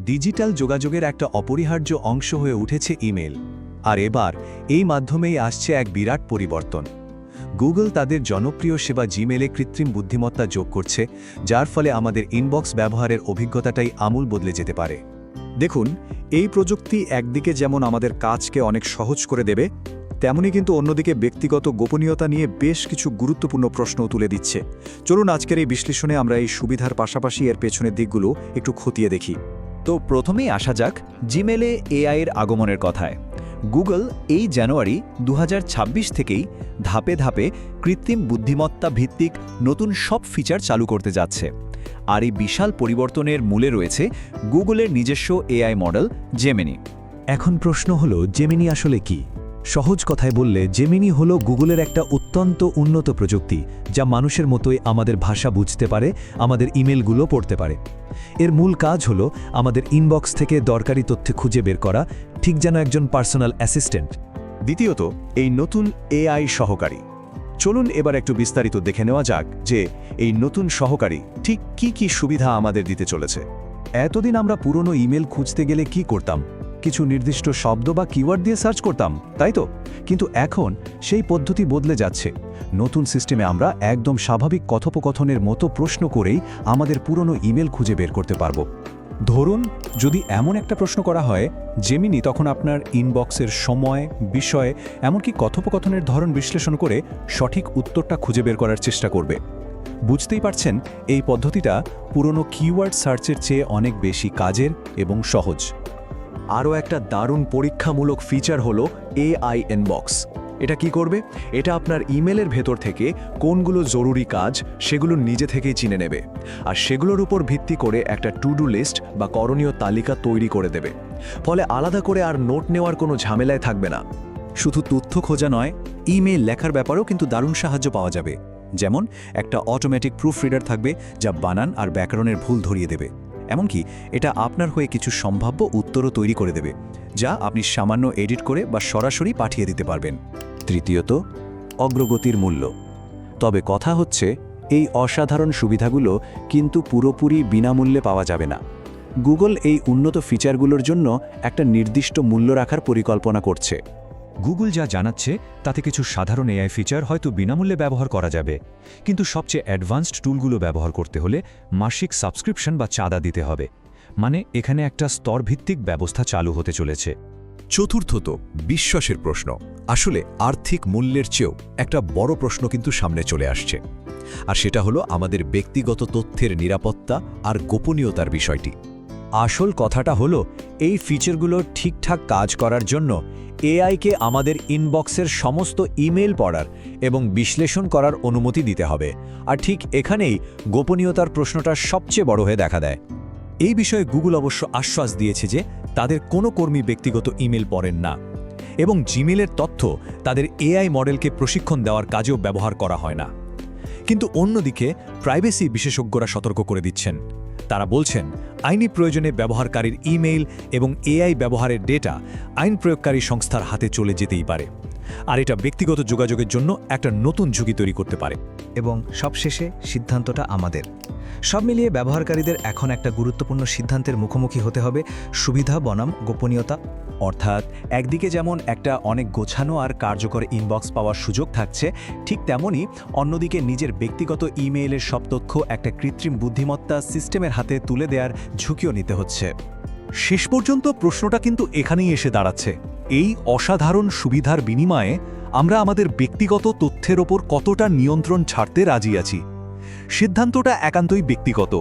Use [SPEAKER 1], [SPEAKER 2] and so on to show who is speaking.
[SPEAKER 1] Digital যোগাযোগের একটা অপরিহার্য অংশ হয়ে উঠেছে ইমেল। আর এবার এই মাধ্যমেই আসছে এক বিরাট পরিবর্তন। গুগল তাদের জনপ্রিয় সেবা জিমেলে কৃত্রিম বুদ্ধিমত্তা যোগ করছে, যার ফলে আমাদের ইনবক্স ব্যবহারের অভিজ্ঞতাটাই আমূল বদলে যেতে পারে।
[SPEAKER 2] দেখুন, এই প্রযুক্তি একদিকে যেমন আমাদের কাজকে অনেক সহজ করে দেবে, তেমনি কিন্তু অন্যদিকে ব্যক্তিগত গোপনীয়তা নিয়ে বেশ কিছু গুরুত্বপূর্ণ প্রশ্নও তুলে দিচ্ছে। চলুন আজকের এই বিশ্লেষণে আমরা এই সুবিধার পাশাপাশি এর পেছনের দিকগুলো একটু খতিয়ে দেখি। তো প্রথমেই আসা যাক জিমেলে এআইয়ের আগমনের কথায়। গুগল এই জানুয়ারি 2026 থেকেই ধাপে ধাপে কৃত্রিম বুদ্ধিমত্তা ভিত্তিক নতুন সব ফিচার চালু করতে যাচ্ছে। আর এই বিশাল পরিবর্তনের মূলে রয়েছে গুগলের নিজস্ব এআই মডেল জেমিনি।
[SPEAKER 1] এখন প্রশ্ন হলো, জেমিনি আসলে কি? সহজ কথায় বললে, জেমিনি হলো গুগলের একটা অত্যন্ত উন্নত প্রযুক্তি, যা মানুষের মতোই আমাদের ভাষা বুঝতে পারে, আমাদের ইমেলগুলো পড়তে পারে। এর মূল কাজ হলো আমাদের ইনবক্স থেকে দরকারি তথ্য খুঁজে বের করা, ঠিক যেন একজন পার্সোনাল অ্যাসিস্ট্যান্ট। দ্বিতীয়ত, এই নতুন এআই সহকারী। চলুন এবার একটু বিস্তারিত দেখে নেওয়া যাক যে এই নতুন সহকারী ঠিক কি সুবিধা আমাদের দিতে চলেছে। এতদিন আমরা পুরনো ইমেল খুঁজতে গেলে কি করতাম? কিছু নির্দিষ্ট শব্দ বা কিওয়ার্ড দিয়ে সার্চ করতাম, তাই তো? কিন্তু এখন সেই পদ্ধতি বদলে যাচ্ছে। নতুন সিস্টেমে আমরা একদম স্বাভাবিক কথোপকথনের মতো প্রশ্ন করেই আমাদের পুরনো ইমেল খুঁজে বের করতে পারব। ধরুন, যদি এমন একটা প্রশ্ন করা হয়, জেমিনি তখন আপনার ইনবক্সের সময়, বিষয়, এমনকি কথোপকথনের ধরন বিশ্লেষণ করে সঠিক উত্তরটা খুঁজে বের করার চেষ্টা করবে। বুঝতেই পারছেন, এই পদ্ধতিটা পুরনো কিওয়ার্ড সার্চের চেয়ে অনেক বেশি কাজের এবং সহজ। আরও একটা দারুণ পরীক্ষামূলক ফিচার হলো এআই ইনবক্স। এটা কি করবে? এটা আপনার ইমেলের ভেতর থেকে কোনগুলো জরুরি কাজ সেগুলো নিজে থেকেই চিনে নেবে, আর সেগুলোর উপর ভিত্তি করে একটা টু ডু লিস্ট বা করণীয় তালিকা তৈরি করে দেবে। ফলে আলাদা করে আর নোট নেওয়ার কোনো ঝামেলায় থাকবে না। শুধু তথ্য খোঁজা নয়, ইমেল লেখার ব্যাপারেও কিন্তু দারুণ সাহায্য পাওয়া যাবে। যেমন একটা অটোমেটিক প্রুফ রিডার থাকবে, যা বানান আর ব্যাকরণের ভুল ধরিয়ে দেবে। এমনকি এটা আপনার হয়ে কিছু সম্ভাব্য উত্তরও তৈরি করে দেবে, যা আপনি সামান্য এডিট করে বা সরাসরি পাঠিয়ে দিতে পারবেন। তৃতীয়ত, অগ্রগতির মূল্য। তবে কথা হচ্ছে, এই অসাধারণ সুবিধাগুলো কিন্তু পুরোপুরি বিনামূল্যে পাওয়া যাবে না। গুগল এই উন্নত ফিচারগুলোর জন্য একটা নির্দিষ্ট মূল্য রাখার পরিকল্পনা করছে।
[SPEAKER 3] গুগল যা জানাচ্ছে তাতে কিছু সাধারণ এআই ফিচার হয়তো বিনামূল্যে ব্যবহার করা যাবে, কিন্তু সবচেয়ে অ্যাডভান্সড টুলগুলো ব্যবহার করতে হলে মাসিক সাবস্ক্রিপশন বা চাঁদা দিতে হবে। মানে এখানে একটা স্তরভিত্তিক ব্যবস্থা চালু হতে চলেছে।
[SPEAKER 4] চতুর্থত, বিশ্বাসের প্রশ্ন। আসলে আর্থিক মূল্যের চেয়েও একটা বড় প্রশ্ন কিন্তু সামনে চলে আসছে, আর সেটা হলো আমাদের ব্যক্তিগত তথ্যের নিরাপত্তা আর গোপনীয়তার বিষয়টি।
[SPEAKER 2] আসল কথাটা হলো, এই ফিচারগুলো ঠিকঠাক কাজ করার জন্য এআইকে আমাদের ইনবক্সের সমস্ত ইমেল পড়ার এবং বিশ্লেষণ করার অনুমতি দিতে হবে। আর ঠিক এখানেই গোপনীয়তার প্রশ্নটা সবচেয়ে বড় হয়ে দেখা দেয়। এই বিষয়ে গুগল অবশ্য আশ্বাস দিয়েছে যে তাদের কোনো কর্মী ব্যক্তিগত ইমেল পড়েন না, এবং জিমেলের তথ্য তাদের এআই মডেলকে প্রশিক্ষণ দেওয়ার কাজেও ব্যবহার করা হয় না। কিন্তু অন্যদিকে প্রাইভেসি বিশেষজ্ঞরা সতর্ক করে দিচ্ছেন। তারা বলছেন, আইনি প্রয়োজনে ব্যবহারকারীর ইমেইল এবং এআই ব্যবহারের ডেটা আইন প্রয়োগকারী সংস্থার হাতে চলে যেতেই পারে, আর এটা ব্যক্তিগত যোগাযোগের জন্য একটা নতুন ঝুঁকি তৈরি করতে পারে।
[SPEAKER 5] এবং সবশেষে সিদ্ধান্তটা আমাদের। সব মিলিয়ে ব্যবহারকারীদের এখন একটা গুরুত্বপূর্ণ সিদ্ধান্তের মুখোমুখি হতে হবে, সুবিধা বনাম গোপনীয়তা।
[SPEAKER 2] অর্থাৎ একদিকে যেমন একটা অনেক গোছানো আর কার্যকর ইনবক্স পাওয়ার সুযোগ থাকছে, ঠিক তেমনই অন্যদিকে নিজের ব্যক্তিগত ইমেইলের সব তথ্য একটা কৃত্রিম বুদ্ধিমত্তা সিস্টেমের হাতে তুলে দেওয়ার ঝুঁকিও নিতে হচ্ছে।
[SPEAKER 1] শেষ পর্যন্ত প্রশ্নটা কিন্তু এখানেই এসে দাঁড়াচ্ছে, এই অসাধারণ সুবিধার বিনিময়ে আমরা আমাদের ব্যক্তিগত তথ্যের ওপর কতটা নিয়ন্ত্রণ ছাড়তে রাজি আছি। সিদ্ধান্তটা একান্তই ব্যক্তিগত।